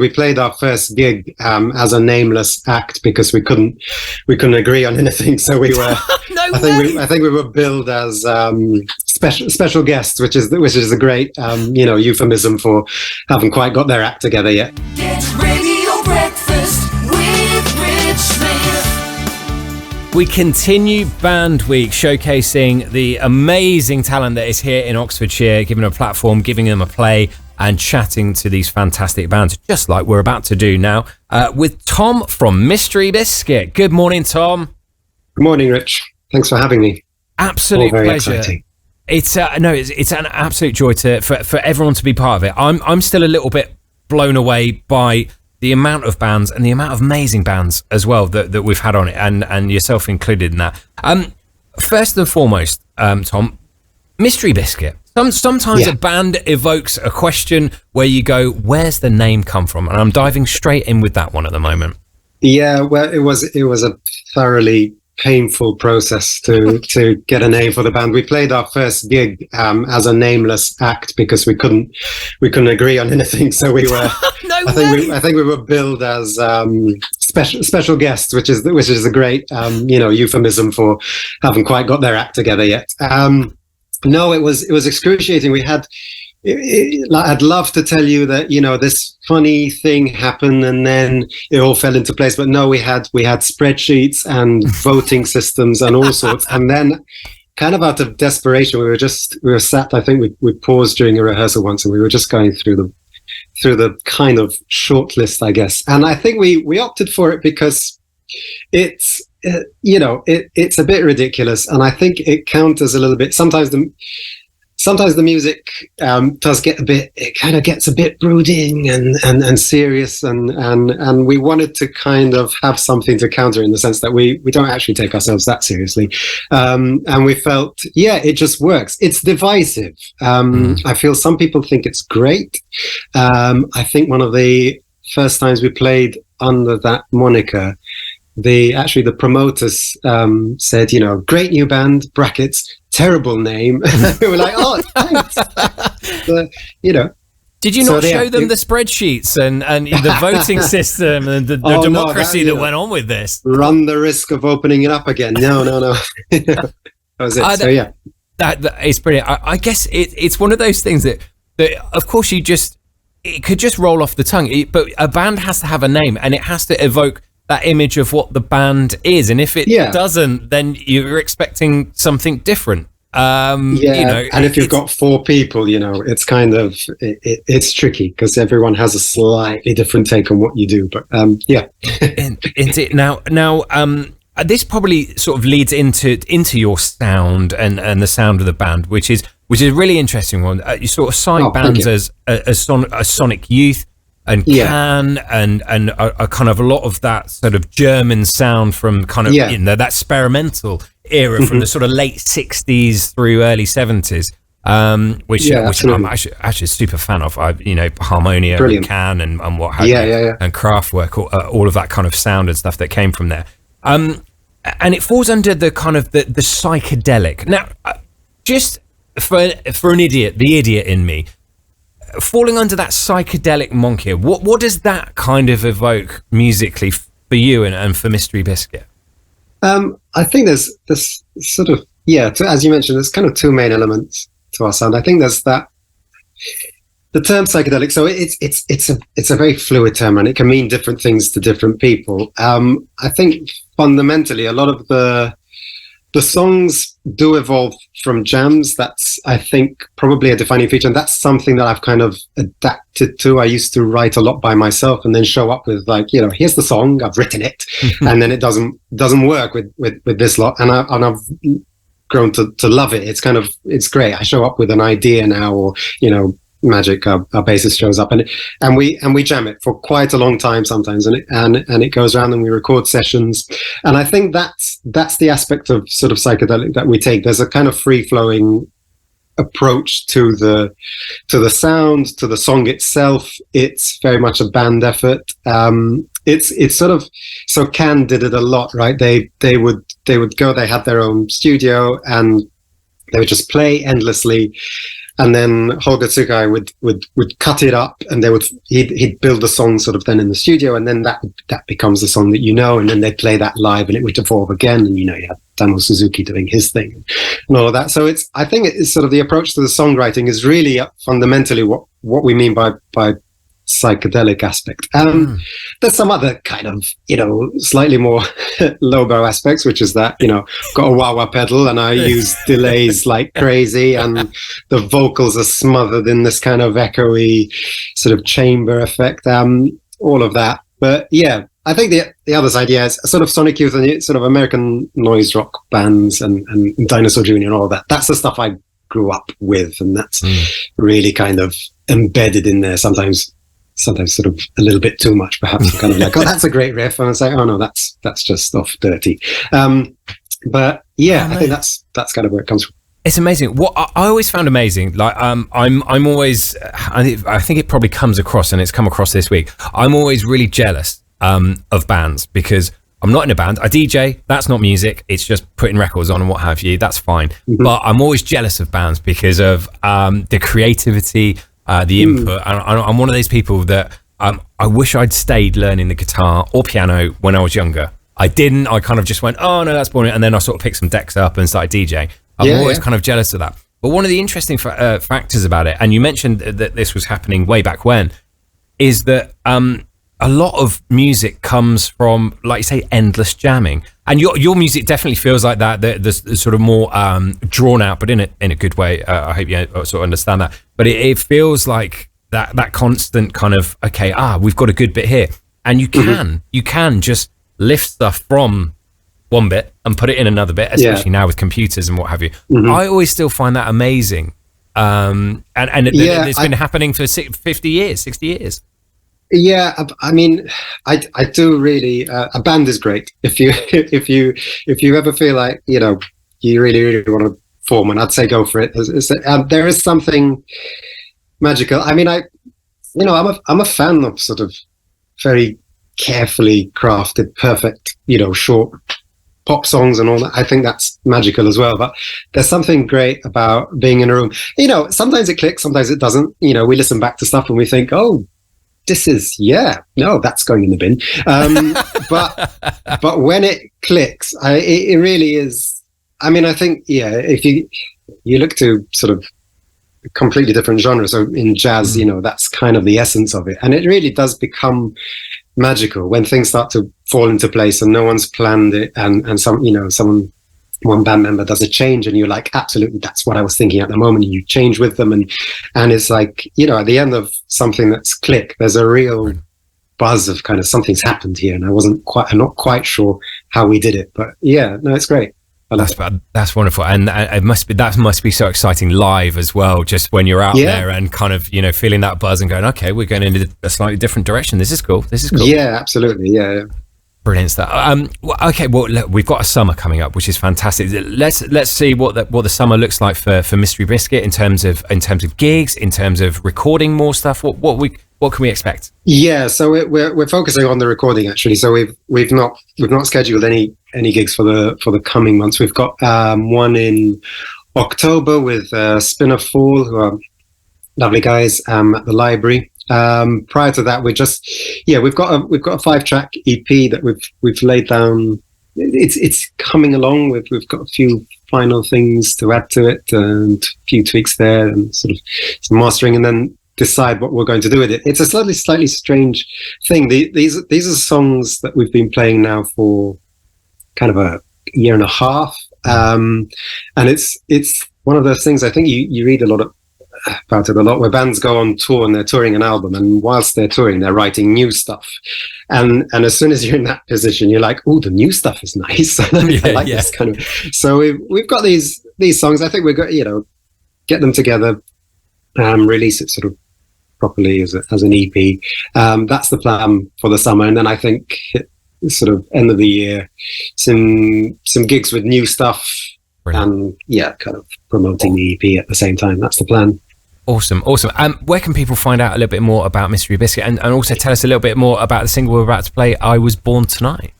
We played our first gig as a nameless act because we couldn't agree on anything. So we were. I think we were billed as special guests, which is a great euphemism for haven't quite got their act together yet. Get Radio Breakfast with Rich Smith. We continue Band Week, showcasing the amazing talent that is here in Oxfordshire, giving them a platform, giving them a play, and chatting to these fantastic bands, just like we're about to do now, with Tom from Mystery Biscuit. Good morning, Tom. Good morning, Rich. Thanks for having me. Absolute pleasure. Exciting. It's an absolute joy for everyone to be part of it. I'm still a little bit blown away by the amount of bands and the amount of amazing bands as well that we've had on it, and yourself included in that. First and foremost, Tom, Mystery Biscuit. Sometimes a band evokes a question where you go, where's the name come from? And I'm diving straight in with that one at the moment. Yeah, well, it was a thoroughly painful process to get a name for the band. We played our first gig as a nameless act because we couldn't agree on anything. So we were. I think we were billed as special guests, which is a great euphemism for haven't quite got their act together yet. No, it was excruciating. I'd love to tell you that, this funny thing happened and then it all fell into place. But no, we had spreadsheets and voting systems and all sorts. And then kind of out of desperation, we were sat, I think we paused during a rehearsal once and we were just going through the kind of short list, I guess. And I think we opted for it because it's a bit ridiculous, and I think it counters a little bit. Sometimes the music does get gets a bit brooding and serious, and we wanted to kind of have something to counter in the sense that we don't actually take ourselves that seriously, and we felt it just works. It's divisive. I feel some people think it's great. I think one of the first times we played under that moniker, the promoters said, great new band, brackets, terrible name. We were like, oh, thanks. Did you not show them the spreadsheets and the voting system and the democracy that went on with this? Run the risk of opening it up again. No. That was it. That is brilliant. I guess it's one of those things that of course it could just roll off the tongue, but a band has to have a name and it has to evoke that image of what the band is, and if it doesn't, then you're expecting something different. And if you've got four people, it's kind of it's tricky because everyone has a slightly different take on what you do. But Indeed. Now, this probably sort of leads into your sound and the sound of the band, which is a really interesting one. You sort of cite bands as Sonic Youth and Can and a kind of a lot of that sort of German sound from kind of that experimental era from the sort of late 60s through early 70s, which I'm actually a super fan of. Harmonia, and Can and what have you, and Kraftwerk, all of that kind of sound and stuff that came from there. And it falls under the kind of the psychedelic. Now, just for an idiot, the idiot in me, falling under that psychedelic moniker, what does that kind of evoke musically for you and for Mystery Biscuit? I think there's this sort of as you mentioned, there's kind of two main elements to our sound. I think there's that the term psychedelic. So it's a very fluid term, and it can mean different things to different people. I think fundamentally, a lot of the songs do evolve from jams. That's, I think, probably a defining feature, and that's something that I've kind of adapted to. I used to write a lot by myself and then show up with here's the song, I've written it, and then it doesn't work with this lot, and I've grown to love it. It's great. I show up with an idea now, or magic, our bassist shows up and we jam it for quite a long time sometimes, and it goes around and we record sessions, and I think that's the aspect of sort of psychedelic that we take. There's a kind of free-flowing approach to the sound, to the song itself. It's very much a band effort. It's sort of, so Can did it a lot, right? They would go, they had their own studio and they would just play endlessly. and then Holger Tsukai would cut it up, and he'd build the song sort of then in the studio, and then that becomes the song that you know, and then they'd play that live, and it would evolve again, and you had Daniel Suzuki doing his thing and all of that. So I think it's sort of the approach to the songwriting is really fundamentally what we mean by psychedelic aspect. There's some other kind of, slightly more lowbrow aspects, which is that, got a wah-wah pedal and I use delays like crazy, and the vocals are smothered in this kind of echoey sort of chamber effect, all of that. But yeah, I think the other side, is sort of Sonic Youth and sort of American noise rock bands and Dinosaur Jr. and all of that. That's the stuff I grew up with, and that's really kind of embedded in there. Sometimes sort of a little bit too much, perhaps. Kind of like, oh, that's a great riff, and I say, oh no, that's just off dirty. But yeah, I think that's kind of where it comes from. It's amazing. What I always found amazing, like I'm always, I think it probably comes across, and it's come across this week. I'm always really jealous of bands, because I'm not in a band. I DJ. That's not music. It's just putting records on and what have you. That's fine. Mm-hmm. But I'm always jealous of bands because of the creativity, the input. I'm one of those people that I wish I'd stayed learning the guitar or piano when I was younger. I didn't. I kind of just went, oh no, that's boring, and then I sort of picked some decks up and started DJing. I'm always kind of jealous of that. But one of the interesting factors about it, and you mentioned that this was happening way back when, is that a lot of music comes from, like you say, endless jamming. And your music definitely feels like that. The sort of more drawn out, but in a good way. I hope you sort of understand that. But it feels like that constant kind of, okay, we've got a good bit here, and you can just lift stuff from one bit and put it in another bit, especially now with computers and what have you. I always still find that amazing. And it's been happening for 50 years, 60 years. Yeah, I mean, I do really. A band is great if you ever feel like you really really want to form one. I'd say go for it. There is something magical. I mean, I'm a fan of sort of very carefully crafted, perfect, short pop songs and all that. I think that's magical as well. But there's something great about being in a room. Sometimes it clicks, sometimes it doesn't. We listen back to stuff and we think, oh, this is, that's going in the bin. But when it clicks, it really is. I mean, I think, if you look to sort of completely different genres, so in jazz, that's kind of the essence of it. And it really does become magical when things start to fall into place and no one's planned it, and one band member does a change and you're like, absolutely, that's what I was thinking at the moment, and you change with them, and it's like, at the end of something that's click, there's a real buzz of kind of something's happened here, and I'm not quite sure how we did it, but it's great. That's wonderful, and that must be so exciting live as well. Just when you're out there and kind of feeling that buzz and going, okay, we're going in a slightly different direction. This is cool. Yeah, absolutely. Yeah. Brilliant stuff. Okay, well, look, we've got a summer coming up, which is fantastic. Let's see what the summer looks like for Mystery Biscuit in terms of gigs, in terms of recording more stuff. What can we expect? Yeah, so we're focusing on the recording actually. So we've not scheduled any gigs for the coming months. We've got one in October with Spinner Fall, who are lovely guys at the library. Prior to that, we've got a 5-track EP that we've laid down. It's coming along. We've got a few final things to add to it and a few tweaks there and sort of some mastering, and then decide what we're going to do with it. It's a slightly strange thing. These are songs that we've been playing now for kind of a year and a half, and it's one of those things. I think you read about it a lot, where bands go on tour and they're touring an album, and whilst they're touring, they're writing new stuff. And as soon as you're in that position, you're like, oh, the new stuff is nice. I like this kind of. So we've got these songs. I think we're going to get them together, release it sort of properly as an EP. That's the plan for the summer, and then I think sort of end of the year, some gigs with new stuff. Brilliant. And kind of promoting the EP at the same time. That's the plan. Awesome. Where can people find out a little bit more about Mystery Biscuit, and also tell us a little bit more about the single we're about to play, I Was Born Tonight?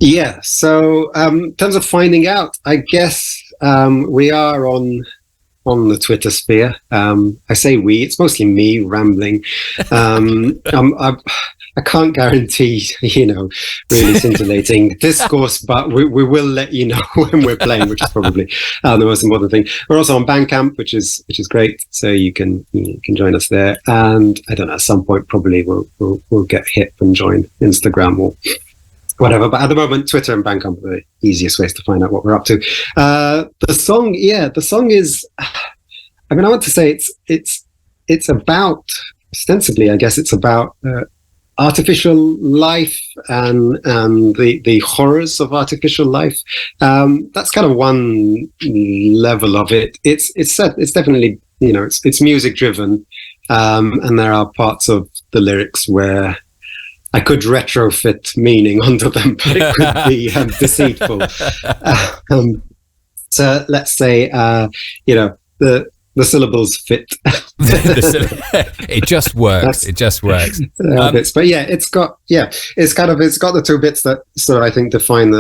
Yeah, so in terms of finding out, I guess we are on on the Twitter sphere. I say we, it's mostly me rambling. I can't guarantee, really scintillating discourse, but we will let you know when we're playing, which is probably the most important thing. We're also on Bandcamp, which is great, so you can join us there. And I don't know, at some point probably we'll get hip and join Instagram or whatever. But at the moment, Twitter and Bandcamp are the easiest ways to find out what we're up to. The song is, I want to say it's about, ostensibly, I guess it's about artificial life and the horrors of artificial life. That's kind of one level of it. It's definitely, it's music driven, and there are parts of the lyrics where I could retrofit meaning onto them, but it could be deceitful. So let's say, the syllables fit. It just works. It just works. But yeah, it's got the two bits that sort of, I think, define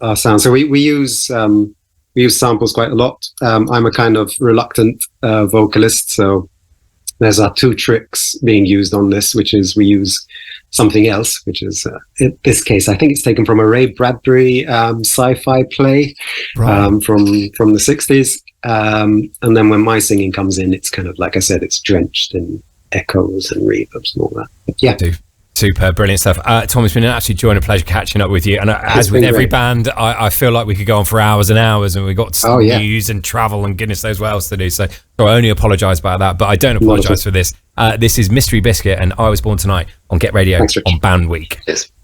our sound. So we use samples quite a lot. I'm a kind of reluctant vocalist, so there's our two tricks being used on this, which is we use something else, which is in this case I think it's taken from a Ray Bradbury sci-fi play, right, from the 60s. And then when my singing comes in, it's kind of, like I said, it's drenched in echoes and reverbs and all that. But yeah. Super, brilliant stuff. Tom, it's been an absolute joy and a pleasure catching up with you. And as with every band, I feel like we could go on for hours and hours, and we've got news and travel and goodness knows what else to do. So I only apologise about that, but I don't apologise for this. This is Mystery Biscuit, and I Was Born Tonight on Get Radio on Band Week. Yes.